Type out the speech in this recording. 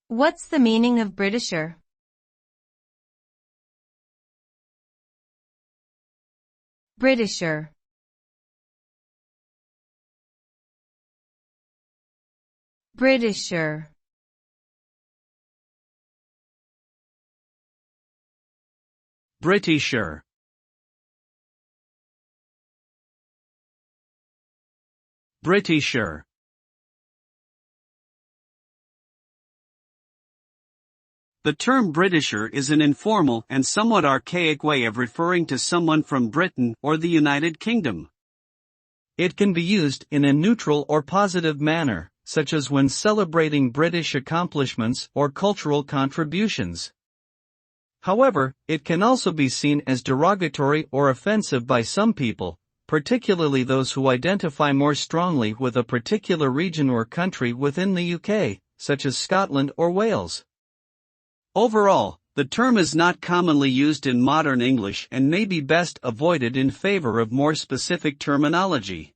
What's the meaning of Britisher? Britisher. Britisher. Britisher. Britisher. The term Britisher is an informal and somewhat archaic way of referring to someone from Britain or the United Kingdom. It can be used in a neutral or positive manner, such as when celebrating British accomplishments or cultural contributions. However, it can also be seen as derogatory or offensive by some people, particularly those who identify more strongly with a particular region or country within the UK, such as Scotland or Wales. Overall, the term is not commonly used in modern English and may be best avoided in favor of more specific terminology.